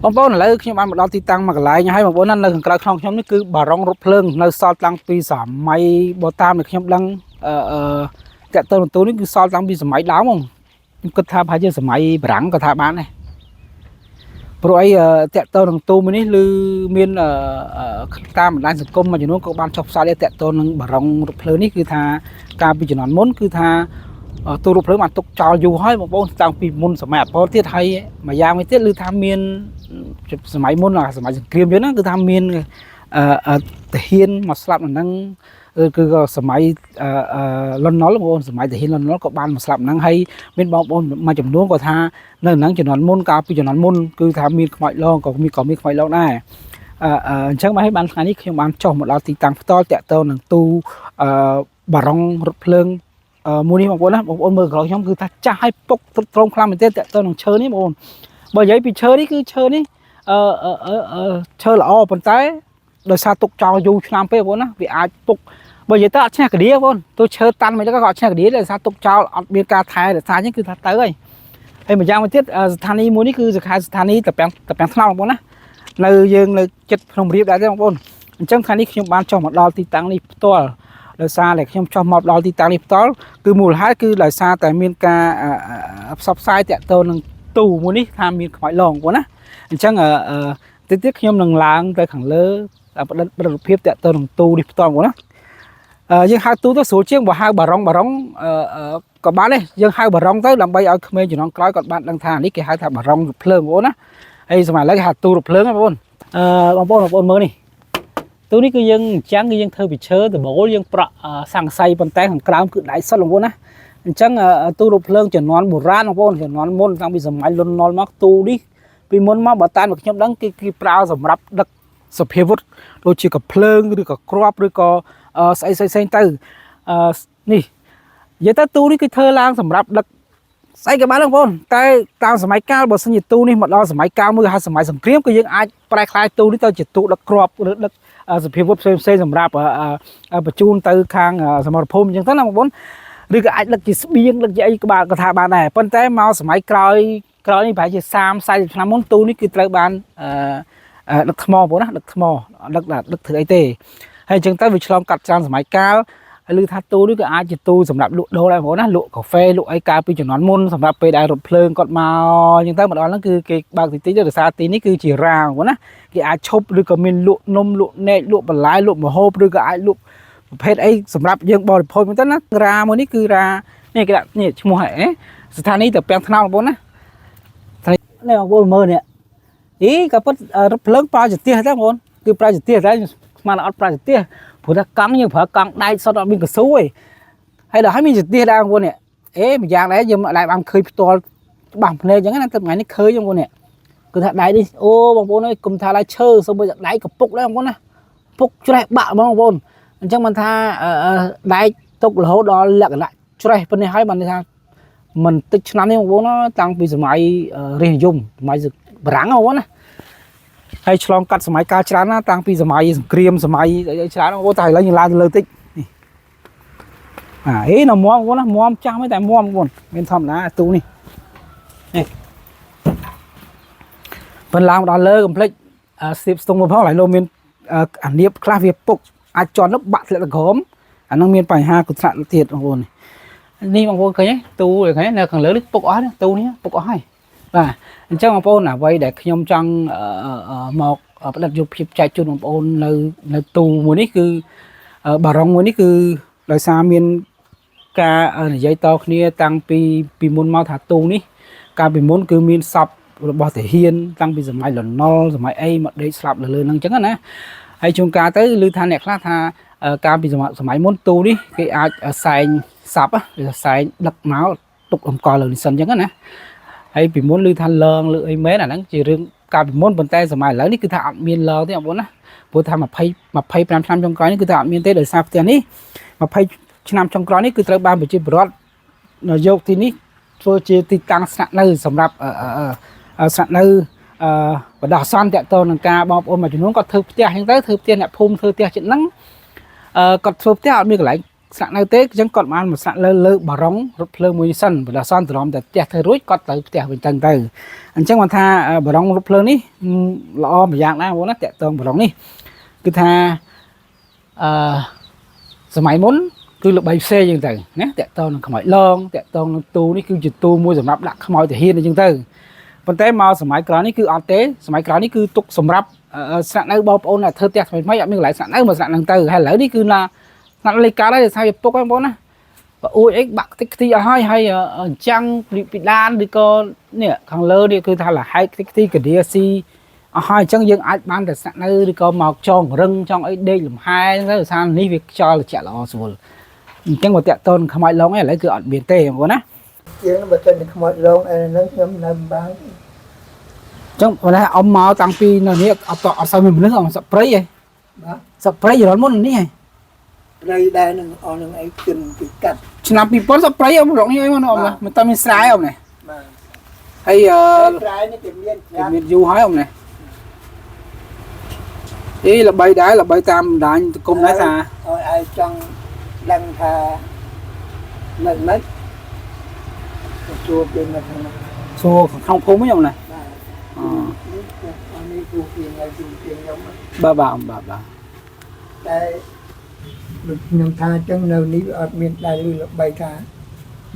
បងប្អូនឥឡូវខ្ញុំបានមកដល់ទីតាំងមកកន្លែងហើយបងប្អូននៅខាងក្រៅខ្នងខ្ញុំនេះគឺបារងរថភ្លើងនៅសល់តាំងពីសម័យបើតាមដែលខ្ញុំដឹងតាក់ទងនឹងទូនេះគឺសល់តាំងពីសម័យដើមខ្ញុំគិតថាប្រហែលជាសម័យបារាំងក៏ថាបានដែរព្រោះអីតាក់ទងនឹងទូមួយនេះឬមានតាមបណ្ដាញសង្គមមួយចំនួនក៏បានចុះផ្សាយដែរតាក់ទងនឹងបារងរថភ្លើងនេះគឺថាកាលពីជំនាន់មុនគឺថាទូរថភ្លើងបានទុកចោលយូរហើយបងប្អូនតាំងពីមុនសម័យអពលទៀតហើយមួយយ៉ាងមួយទៀតគឺថាមានសម័យមុនសម័យសង្គ្រាមយើងហ្នឹងគឺថាមានទាហានមកស្លាប់នៅហ្នឹងគឺក៏សម័យលន់នល់បងប្អូនសម័យទាហានលន់នល់ក៏បានមកស្លាប់ហ្នឹងហើយមានបងប្អូនមួយចំនួនក៏ថានៅហ្នឹងជំនាន់មុនកាលពីជំនាន់មុនគឺថាមានខ្មោចលងក៏មានខ្មោចលងដែរអញ្ចឹងមកឲ្យបានថ្ងៃនេះខ្ញុំបានចុះមកដល់ទីតាំងផ្ទាល់តាក់ទងនឹងទូបារងរថភ្លើងមួយនេះបងប្អូនណាបងប្អូនមើលក្រោយខ្ញុំគឺថាចាស់ឲ្យពុកត្រង់ខ្លាំងមែនទែនតាក់ទងនឹងឈើនេះបងប្អូនបើនិយាយពីឈើនេះគឺឈើនេះឈើល្អប៉ុន្តែដោយសារទុកចោលយូរឆ្នាំពេកបងប្អូនណាវាអាចពុកបើនិយាយទៅអត់ឈ្នះកាឌៀបងប្អូនទោះឈើតាន់មិនក៏អត់ឈ្នះកាឌៀដោយសារទុកចោលអត់មានការថែរក្សាអញ្ចឹងគឺថាទៅហើយម្យ៉ាងមួយទៀតស្ថានីយ៍មួយនេះគឺស្ថានីយ៍តាពាំងថ្នោតបងប្អូនណានៅយើងនៅចិត្តភ្នំរៀបដែរទេបងប្អូនអញ្ចឹងថ្ងៃនេះខ្ញុំបានចុះមកដល់ទីតាំងនេះផ្ទាល់ដោយសារតែខ្ញុំចុះមកដល់ទីតាំងនេះផ្ទាល់គឺមូលហេតុគឺដោយសារតែមានការផ្សព្វផ្សាយតាក់ទងនឹងទូមួយនេះថាមានខ្មោចលងបងប្អូនណាអញ្ចឹងទៀតខ្ញុំនឹងឡើងទៅខាងលើបដិភាពតាក់ទងនឹងទូនេះផ្ទាល់បងប្អូនណាយើងហៅទូទៅស្រួលជាងបើហៅបារងក៏បានដែរយើងហៅបារងទៅដើម្បីឲ្យក្មេងជំនាន់ក្រោយគាត់បានដឹងថានេះគេហៅថាបារងរថភ្លើងបងប្អូនណាហើយសម័យឥឡូវគេហៅទូរថភ្លើងហ្នឹងបងប្អូនបងប្អូនមើលនេះទូនេះគឺយើងចាំងគឺយើងធ្វើពីឈើដបូលយើងប្រក់សង្កស័យប៉ុន្តែខាងក្រោមគឺដៃសុទ្ធបងប្អូនណាអញ្ចឹងទូរថភ្លើងជំនាន់បុរាណបងប្អូនជំនាន់មុនតាំងពីសម័យលន់នល់មកទូនេះពីមុនមកបើតាមខ្ញុំដឹងគេប្រើសម្រាប់ដឹកសភាវុធដូចជាកាភ្លើងឬក៏គ្រាប់ឬក៏ស្អីផ្សេងទៅនេះនិយាយទៅទូនេះគឺធ្វើឡើងសម្រាប់ដឹកស្អីក៏បានបងប្អូនតែតាមសម័យកាលបើសិនជាទូនេះមកដល់សម័យកាលមួយហៅសម័យសង្គ្រាមគឺយើងអាចប្រែក្លាយទូនេះទៅជាទូដឹកគ្រាប់ឬដឹកសភាវុធផ្សេងសម្រាប់បញ្ជូនទៅខាងសមរភូមិអញ្ចឹងទៅណាបងប្អូនឬក៏អាចដឹកជាស្បៀងដឹកជាអីក៏ថាបានដែរប៉ុន្តែមកសម័យក្រោយនេះប្រហែលជា30-40ឆ្នាំមុនទូនេះគឺត្រូវបានដឹកថ្មបងប្អូនណាដឹកថ្មដឹកធ្វើអីទេហើយអញ្ចឹងទៅវាឆ្លងកាត់ច្រើនសម័យកាលហើយឮថាទូនេះក៏អាចជាទូសម្រាប់លក់ដូរដែរបងប្អូនណាលក់កាហ្វេលក់អីកាលពីជំនាន់មុនសម្រាប់ពេលដែលរថភ្លើងគាត់មកអញ្ចឹងទៅមកដល់ហ្នឹងគឺគេបើកទីទៅដោយសារទីនេះគឺជារាបងប្អូនណាគេអាចឈប់ឬក៏មានលក់នំលក់នែកលក់បន្លែលក់ម្ហូបឬក៏អាចលក់ប្រភេទអីសម្រាប់យើងបរិភោគមែនទេណារាមួយនេះគឺរានេះគេដាក់នេះឈ្មោះហ៎ស្ថានីយ៍តាពាំងថ្នោតបងប្អូនណានេះបងប្អូនមើលនេះក៏ពិតរថភ្លើងប្រើចន្ទះទេបងប្អូនគឺប្រើចន្ទះតែស្មានអត់ប្រើចន្ទះព្រោះថាកង់យើងប្រើកង់ដែកសុទ្ធអត់មានកស៊ូទេហើយដល់ហើយមានចន្ទះដែរបងប្អូននេះម្យ៉ាងដែរយើងlạiបានឃើញផ្ទាល់ច្បាស់ភ្នែកអញ្ចឹងណាតែថ្ងៃនេះឃើញបងប្អូននេះគឺថាដែកនេះអូបងប្អូនអើយគុំថាឡើយឈើសូម្បីតែដែកក៏ពុកដែរបងប្អូនណាពុកច្រេះបាក់បងប្អូនអញ្ចឹងមិនថាដែកទុករហូតដល់លក្ខណៈច្រេះប៉ុណ្នេះហើយបានថាមិនតិចឆ្នាំនេះបងប្អូនណាតាំងពីសម័យរាជនិយមសម័យបារាំងបងប្អូនណាហើយឆ្លងកាត់សម័យកាលច្រើនណាតាំងពីសម័យសង្គ្រាមសម័យច្រើនបងប្អូនតែឥឡូវយើងឡើងទៅលើតិចនេះនៅមុំបងប្អូនណាមុំចាស់មិនតែមុំបងប្អូនមានធម្មតាទូនេះប៉ុន្តែឡើងដល់លើកុំភ្លេចស្ទាបស្ទង់មកផងឡើយលោកមានអានៀបខ្លះវាពុកអាចជន់ទៅបាក់ធ្លាក់ទៅក្រោមអានឹងមានបញ្ហាគ្រោះថ្នាក់ទៀតបងប្អូននេះបងប្អូនឃើញទេទូឃើញនៅខាងលើនេះពុកអស់ទូនេះពុកអស់ហើយបាទអញ្ចឹងបងប្អូនអ្វីដែលខ្ញុំចង់មកផ្តិតយកភាពចែកជូនបងប្អូននៅទូមួយនេះគឺបារងមួយនេះគឺដោយសារមានការនិយាយតគ្នាតាំងពីមុនមកថាទូនេះកាលពីមុនគឺមានសពរបស់ទាហានតាំងពីសម័យលន់នល់សម័យអីមកដេកស្លាប់លើហ្នឹងអញ្ចឹងណាហើយជួនកាលទៅឮថាអ្នកខ្លះថាកាលពីសម័យមុនទូនេះគេអាចសែងសពសែងដឹកមកទុកអង្កលលើនេះសិនអញ្ចឹងណាហើយពីមុនឮថាលងលើអីមែនអាហ្នឹងជារឿងកាលពីមុនប៉ុន្តែសម័យឥឡូវនេះគឺថាអត់មានលងទេបងប្អូនណាព្រោះថា25ឆ្នាំចុងក្រោយនេះគឺថាអត់មានទេដោយសារផ្ទះនេះ20ឆ្នាំចុងក្រោយនេះគឺត្រូវបានប្រជាពលរដ្ឋយកទីនេះធ្វើជាទីតាំងស្នាក់នៅសម្រាប់ស្នាក់នៅបណ្ដោះអាសន្នតាក់ទងនឹងការបងប្អូនមួយចំនួនគាត់ធ្វើផ្ទះអញ្ចឹងទៅធ្វើផ្ទះអ្នកភូមិធ្វើផ្ទះចិត្តហ្នឹងគាត់ធ្វើផ្ទះអត់មានកន្លែង ស្នាក់នៅទេអញ្ចឹងគាត់បានមកស្នាក់លើបារងរថភ្លើងមួយសិនបើសន្តិរមតែផ្ទះធ្វើរួចគាត់ទៅផ្ទះវិញទៅអញ្ចឹងបានថាបារងរថភ្លើងនេះល្អម្យ៉ាងណាបងណាតាក់ទងបារងនេះគឺថាសម័យមុនគឺល្បីផ្សេងអញ្ចឹងទៅណាតាក់ទងនឹងខ្មោចឡងតាក់ទងនឹងទូនេះគឺជាទូមួយសម្រាប់ដាក់ខ្មោចទាហានអញ្ចឹងទៅប៉ុន្តែមកសម័យក្រោយនេះគឺអត់ទេសម័យក្រោយនេះគឺទុកសម្រាប់ស្នាក់នៅបងប្អូនអ្នកធ្វើផ្ទះថ្មីអត់មានកន្លែងស្នាក់នៅមកស្នាក់នឹងទៅហើយឥឡូវនេះគឺណាស្នាក់លេខកើតហើយថាវាពុកហ្នឹងបងណាបើអួយអីបាក់តិចខ្ទីអស់ហើយអញ្ចឹងពីឡានឬក៏នេះខាងលើនេះគឺថាលហែកតិចខ្ទីកាឌីស៊ីអស់ហើយអញ្ចឹងយើងអាចបានតែស្នាក់នៅឬក៏មកចងរឹងចង់អីដេកលំហែទៅសារនេះវាខ្យល់ត្រជាក់ល្អស្រួលអញ្ចឹងបើតាក់តនខ្មោចឡងឯងឥឡូវគឺអត់មានទេបងណាជាងបើតែខ្មោចឡងឯហ្នឹងខ្ញុំនៅបានចឹងបើថាអ៊ំមកតាំងពីនៅនេះអត់សូវមានមនុស្សអ៊ំសព្រៃឯងបាទសព្រៃយល់មុននេះឯងព្រៃដែរនឹងអស់នឹងអីគិនពីកាត់ឆ្នាំ2000សព្រៃអ៊ំរកនេះអីមកអ៊ំណាមិនតាមានស្រែអ៊ំនេះបាទហើយស្រែនេះគេមានយូរហើយអ៊ំនេះអីល្បីដែរល្បីតាមបណ្ដាញសង្គមដែរថាឲ្យចង់ដឹងថានៅមិនជួបពេលមកហ្នឹងសួរក្នុងភូមិហ្នឹងណានេះគូពីថ្ងៃជុំពីខ្ញុំបាទតែខ្ញុំថាចឹងនៅនេះអត់មានដែលលឺល្បីថា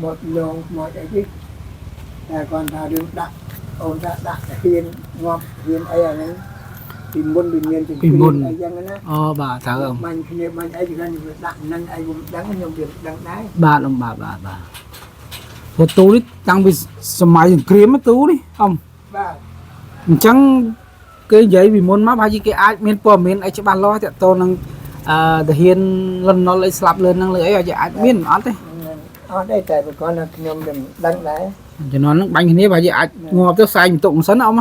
មកលងមកអីទេតែគាត់ថារឿងដាក់អូនថាដាក់ហ៊ានងាប់ហ៊ានអីអាហ្នឹងពីមុនវាមានជំនឿអីយ៉ាងណាអូបាទត្រូវបាញ់គ្នាបាញ់អីគេដាក់នឹងអីខ្ញុំដឹងខ្ញុំវាដឹងដែរបាទអ៊ំបាទព្រោះទូនេះតាំងពីសម័យសង្គ្រាមទូនេះអ៊ំបាទអញ្ចឹងគេនិយាយពីមុនមកហើយគេអាចមានព័ត៌មានអីច្បាស់លាស់ទាក់ទងនឹងទាហានលន់នល់អីស្លាប់លឿនហ្នឹងលើអីអាចមានអត់ទេអត់ទេតែបើគាត់ថាខ្ញុំមិនដឹងដែរជំនាន់ហ្នឹងបាញ់គ្នាបើអាចងាប់ទៅផ្សាយបន្ទុកមិនសិនអ៊ំ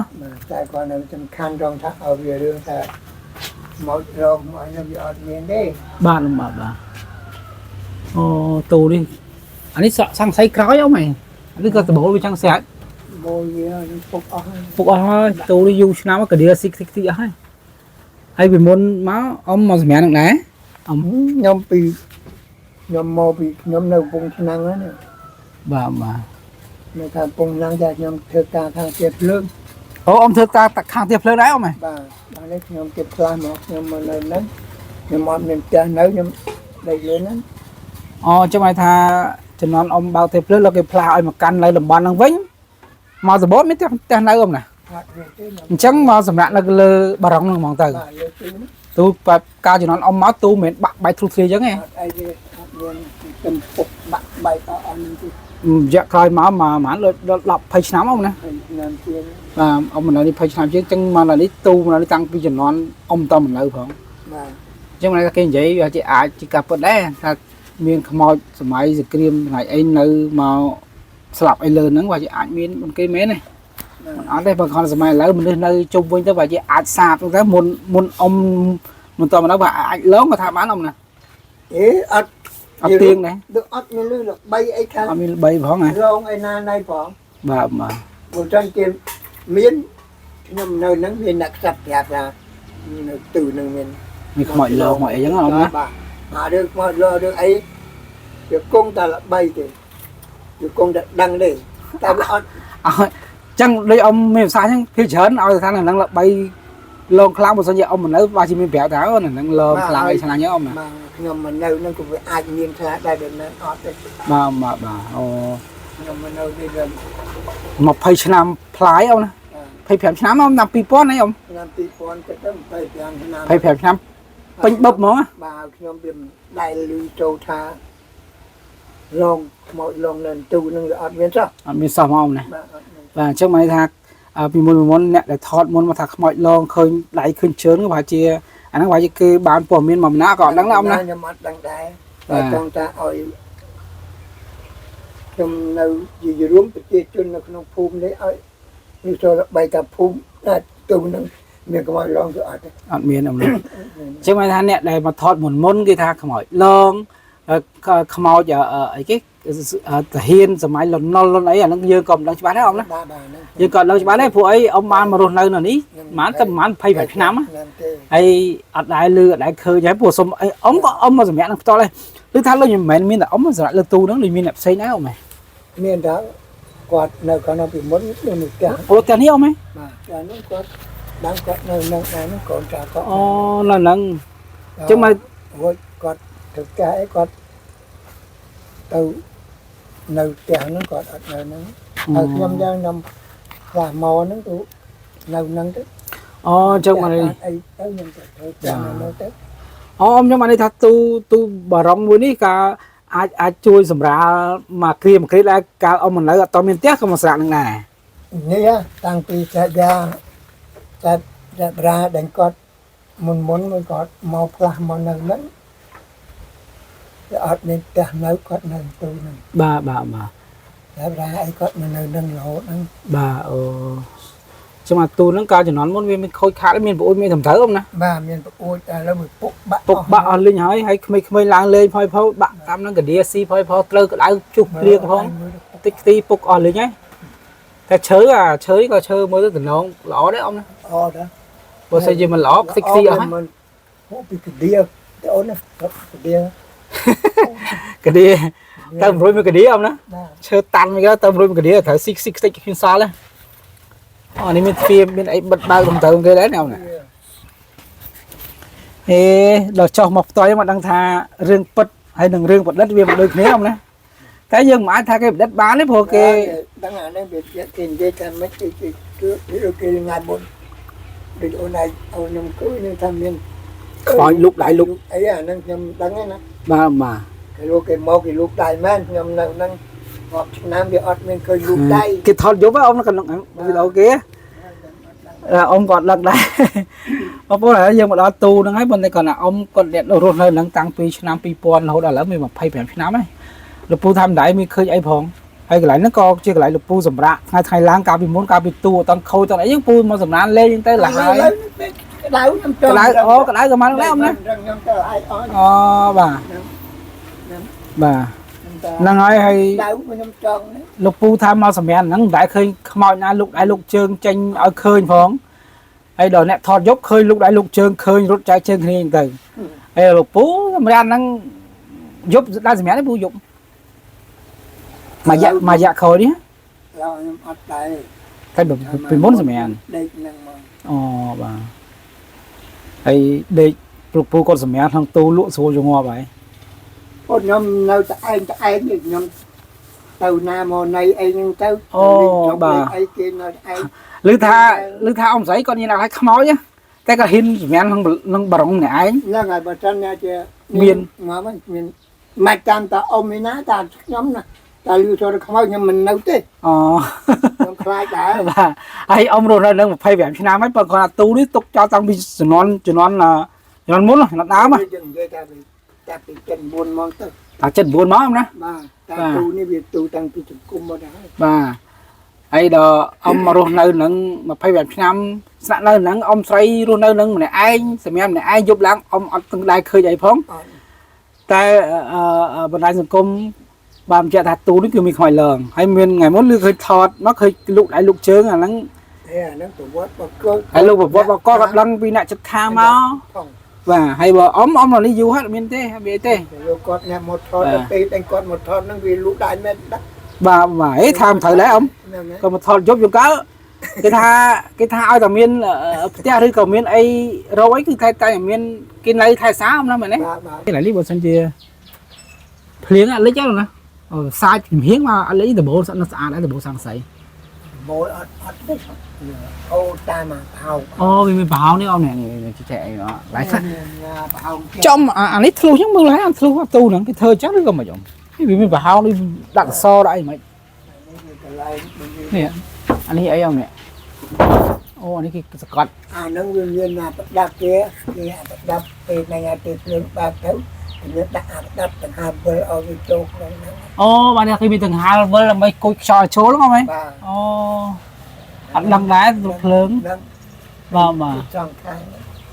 តែគាត់នៅសំខាន់រងថាឲ្យវារឿងថាមករងមកខ្ញុំវាអត់មានទេបាទអូទូនេះអានេះសង្ស័យក្រោយអ៊ំហ៎អានេះក៏ដបូលវាចង់ស្រាច់បូលវាពុកអស់ហើយទូនេះយូរឆ្នាំក៏ឌីស៊ីតិចអស់ហើយពីមុនមកអ៊ំមកសម្រាប់នឹងដែរអ៊ំខ្ញុំមកពីខ្ញុំនៅកំពង់ឆ្នាំងហ្នឹងបាទនៅខាងកំពង់ឆ្នាំងតែខ្ញុំធ្វើការខាងទៀបភ្លើងអូអ៊ំធ្វើការខាងទៀបភ្លើងដែរអ៊ំហ៎បាទដល់នេះខ្ញុំគិតខ្លះមកខ្ញុំមកនៅហ្នឹងខ្ញុំអត់មានផ្ទះនៅខ្ញុំដេកលើហ្នឹងអូចាំឲ្យថាចំនួនអ៊ំបើកទៀបភ្លើងលោកគេផ្លាស់ឲ្យមកកាន់នៅតំបន់ហ្នឹងវិញមកសបត់មានផ្ទះនៅអ៊ំណាអញ្ចឹងមកសម្រាប់នៅលើបារងហ្នឹងហ្មងទៅទូការជំនាន់អ៊ំមកទូមិនមែនបាក់បែកទ្រុទ្រាអញ្ចឹងទេអត់អីទេអត់មានទំពុកបាក់បែកអស់ហ្នឹងទេរយៈក្រោយមកប្រហែល10 20ឆ្នាំអ៊ំណាឆ្នាំជាងបាទអ៊ំនៅនេះ20ឆ្នាំជាងអញ្ចឹងមកនៅនេះទូនៅនេះតាំងពីជំនាន់អ៊ំតមិននៅផងបាទអញ្ចឹងគេនិយាយវាជាអាចជាការពិតដែរថាមានខ្មោចសម័យសង្គ្រាមថ្ងៃអីនៅមកស្លាប់អីលើហ្នឹងវាជាអាចមានគេមែនទេអត់ទេបើគាត់សម័យឥឡូវមនុស្សនៅជុំវិញទៅវាជាអាចសាបទៅមុនអ៊ំមិនតមកបើអាចឡងក៏ថាបានអ៊ំណាអត់ទៀងដែរដូចអត់មានលឺល្បីអីខាងអត់មានល្បីផងហ៎រងឯណាណៃផងបាទបើចឹងគេមានខ្ញុំនៅហ្នឹងមានអ្នកខ្ចាត់ប្រាប់ថានៅទូនឹងមានខ្មោចឡងមកអីចឹងអ៊ំណាបាទអារឿងខ្មោចឡងរឿងអីវាគង់តែល្បីទេវាគង់តែដឹងទេតែវាអត់ចឹងដូចអ៊ំមានភាសាចឹងភាច្រើនឲ្យថាហ្នឹងល្បីលងខ្លាំងបើសិនជាអ៊ំមិននៅបើជាមានប្រាប់ថាហ្នឹងលងខ្លាំងអីឆ្ងាញ់អ៊ំណាខ្ញុំមិននៅហ្នឹងក៏វាអាចមានខ្លាំងដែរតែមិនអត់ទេបាទអូខ្ញុំមិននៅទេដល់20ឆ្នាំផ្លាយអ៊ំណា25ឆ្នាំអ៊ំតាម2000អីអ៊ំឆ្នាំ2000ទៅ25ឆ្នាំ25ឆ្នាំពេញបឹបហ្មងបាទខ្ញុំវាដែលលឺចូលថាលងមកលងនៅទូនឹងវាអត់មានសោះអត់មានសោះមកណាបាទអញ្ចឹងមកថាពីមុនអ្នកដែលថតមុនមកថាខ្មោចឡងឃើញដៃឃើញជើងប្រហែលជាអាហ្នឹងប្រហែលជាគឺបានព័ត៌មានមួយម្នាក់ក៏អត់ដឹងដែរអ៊ំណាខ្ញុំអត់ដឹងដែរតែចង់ថាឲ្យខ្ញុំនៅជារួមប្រជាជននៅក្នុងភូមិនេះឲ្យនេះចូលបីតាភូមិតែទូនឹងមានខ្មោចឡងទៅអត់មានអ៊ំណាអញ្ចឹងមកថាអ្នកដែលមកថតមុនគេថាខ្មោចឡងខ្មោចអីគេទាហានសម័យលន់នល់លន់អីអាហ្នឹងយើងក៏មិនដឹងច្បាស់ដែរអ៊ំណាយើងក៏ដឹងច្បាស់ដែរព្រោះអីអ៊ំបានមករស់នៅនេះប្រហែលតែប្រហែល25ឆ្នាំហើយអត់ដែលលឺអត់ដែលឃើញហើយព្រោះសុំអីអ៊ំក៏អ៊ំមកសម្រាប់នឹងផ្ទាល់ដែរ หรือถ้าเราอย่างแม่นมีแต่มันสระเราตูนั้นหรือมีแบบใส่น้าเอาไหม miền đó quạt nơi còn nó bị muốn được một cái โอ้แต่นี่เอาไหม mà là nó quạt đang quạt nơi nơi này nó còn trả có อ๋อนั่นนั่งจึงมา rồi quạt thực cái quạt từ nơi tiền nó quạt ở nơi nó ở nhâm ra nhâm và mò nó tụ nơi nâng tức อ๋อจึงมาเลย ấy tới nhân thôi tiền nó tới อ๋อnhưng mà này thật tu bà rong vui ní cả ai chui sầm ra mà kia mà kia là cả ông mình nói tao miền tiếc không mà sạn này nhớ tăng pi cha ra ra đánh quạt muốn quạt mò pla mò nâng nâng ở nên tiền nơi quạt nâng tu nâng bà ra ấy quạt nâng nâng lỗ nâng bà chứ mà tu nó cao chỉ nói muốn mình khôi khá miền bộ miền thầm thớ không nè bà miền bắc ôi là một phục bạ linh hỏi hay không lang lên phơi phơi bạn tam nó cái đĩa xi phơi phơi lơ cái đá chụp liền không tích ti phục on lên nhá cái chới coi chơi mới tới tỉnh nó lỏ đấy ông nè đó bữa sau giờ mình lỏ tích ti ở cái đĩa cái ôn cái đĩa tầm rồi mấy cái đĩa ông nè chơi tan cái tầm rồi mấy cái đĩa thở xích khi xa lên này mình phim bên ấy bật bao đồng tử cái đấy nào nè ê đợt cho một tối mà đang thà rừng bật hay đừng rừng bật đất viêm được nếu không nè cái dương mãi tha cái đất bán đấy phô cái đang ở đây biệt tiền dây tham mấy cái cái ngày bốn định ôn này ôn nhầm cứ như tham miên khỏi lúc đại lúc ấy à năng nhầm đắng ấy nè mà cái lúc cái mò cái lúc đại man nhầm năng ngọt nam bị ọt mình khơi lúc đây cái thọt vô với ông nó cần cái đầu kia là ông còn lần đây ông bố là dương mà đó tu nó ấy bên đây còn là ông còn đẹp đồ rồi nâng tăng pi năm pi pon hậu đã lỡ mình mà pay bèn năm ấy lục pu tham đại mi khơi ai phong hay cái lại nó co chưa cái lại lục pu sầm ra hai thay lang cao pi muốn cao pi tu tăng khôi tăng ấy những pu mà sầm ra lên những tới là hai cái lại cái mà nó ông nè bà năng ai hay lục pu tham mà sầm mèn nắng đại khơi mau nha lục đại lục trơn tranh ở khơi phong hay đồ nẹt thọt dốc khơi lục đại lục trơn khơi rút trái chân kia từ hay lục pu mà năng giúp đa sầm mèn đấy pu giúp mà dạ khơi đi cái bình muốn sầm mèn bà hay đây lục pu con sầm mèn thằng tu lụa số cho ngoa vậy con nhom nơi tại thì nhom từ nam mồ này ai nhưng tới bà ai kia nơi ai lư tha ông giấy con như nào hay không nói nhá cái cái hin men nông bồng này ấy là ngày bữa trưa nha chị miền miền mà tam ta ôm mình ná ta nhóm nè ta lưu cho không bao nhưng mình nấu thế khai đã và ai ông rồi nó phải vẹn phía nam ấy còn là tu đi tục cho tăng bị non là non muốn rồi nó đá mà ta bị chân buồn mong tới ta chân buồn máu không nè ta tuนี่việc tu tăng tu cung mà đã và ai đó ông mà rồi nơi nâng mà phải vẹn phía nam sẵn nơi nâng ông xoay rồi nơi nâng này ai xem em này ai giúp lắm ông từng đại khơi dậy phóng tại bên đại công bàm chợ thạch tu nó kêu mình hỏi lờn hay mình ngày muốn lư khơi thọt nó khơi lục đại lục chướng à nó hay lục vót co gặp lăng vì nãy chật kha máu và hay bờ ống là đi du hết miền tây hay tây con nhà một thọt đánh con một thọt nó vì lục đại men đất và ấy tham thời đấy ông còn một thọt giúp cho cá cái tha ai tầm miền tây thì còn miền ấy rau ấy cứ thay tay miền cái này thay xá không đó mà đấy cái này lý bộ xanh chia liếng ăn lấy chắc rồi nè sai hiến mà anh lấy từ bộ nó ăn lấy từ bộ sang sấy bộ ô ta mà hào vì mình bảo nếu ông này chị trẻ đó lại trong anh lấy thlu chứ mưa lấy ăn thlu tu nữa cái thơ chắc nó còn mà dùng vì mình bảo đi đặt so lại mày nè anh ấy ấy ông nè ô anh ấy cái cọt nó nguyên là đạp kia đạp từ này từ từ ba kéo đập từng hai bơi ở cái chỗ ô bạn khi bị từng hai bơi là mấy cối trò chỗ đúng không ấy ô anh đăng đá lớn ba mà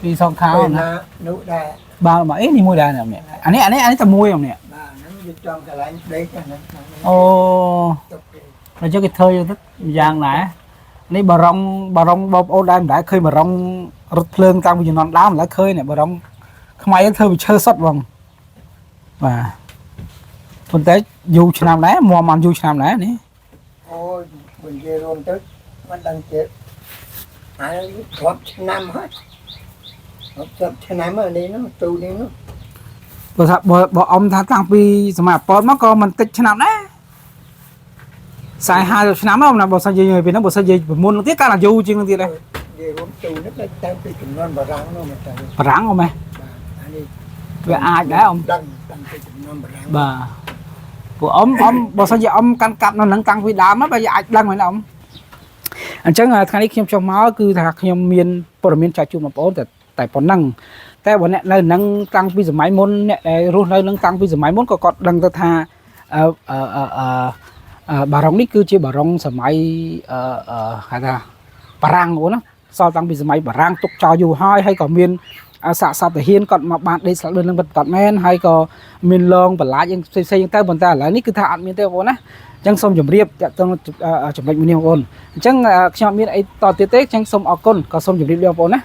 đi xong khao nè ba mà ít đi mua đà nè anh ấy tao mua không nè ô là cho cái thơi rất vàng lại lấy bà rong bọc ô đan đã khơi bà rong rút lương tăng bây giờ non đá mà đã khơi này bà rong không ai thơ bị chơi sót vòng và ប៉ុន្តែយូរឆ្នាំដែរមកយូរឆ្នាំដែរនេះ អូយមិននិយាយរួមទៅមិនដឹងទេហើយរាប់ឆ្នាំហើយរាប់ឆ្នាំហើយនេះនោះទូនេះនោះ បើថាបើអ៊ំថាតាំងពីសម័យអពតមកក៏មិនតិចឆ្នាំដែរ40-50ឆ្នាំមកណាបើសិនយើងពីហ្នឹងបើសិនយើងពីមុនទៀតកាលណាយូរជាងនឹងទៀតដែរ និយាយរួមទូនេះតែតាំងពីចំនួនបារាំងនោះមកទៅ បារាំងអ៊ំហ៎ បាទអានេះ វាអាចដែរអ៊ំ ដឹងតាំងពីចំនួនបារាំង បាទពួកអ៊ំបើសិនជាអ៊ំកាន់កាប់នៅនឹងតាំងពីដើមបើអាចដឹងហើយណាអ៊ំអញ្ចឹងថ្ងៃនេះខ្ញុំចុះមកគឺថាខ្ញុំមានព័ត៌មានចែកជូនបងប្អូនតែប៉ុណ្ណឹងតែបើអ្នកនៅនឹងតាំងពីសម័យមុនអ្នកដែលរស់នៅនឹងតាំងពីសម័យមុនក៏គាត់ដឹងទៅថាបារុងនេះគឺជាបារុងសម័យហៅថាបារាំងអូនណាសល់តាំងពីសម័យបារាំងទុកចោលយូរហើយក៏មានសាកសពតាហ៊ានគាត់មកបានដេកស្លាប់លើនឹងគាត់មែនហើយក៏មានលងបន្លាចយ៉ាងផ្សេងៗទៅប៉ុន្តែឥឡូវនេះគឺថាអត់មានទេបងប្អូនណាអញ្ចឹងសូមជម្រាបតាក់ទងចំណុចមួយនេះបងប្អូនអញ្ចឹងខ្ញុំអត់មានអីតទៀតទេអញ្ចឹងសូមអរគុណក៏សូមជម្រាបលាបងប្អូនណា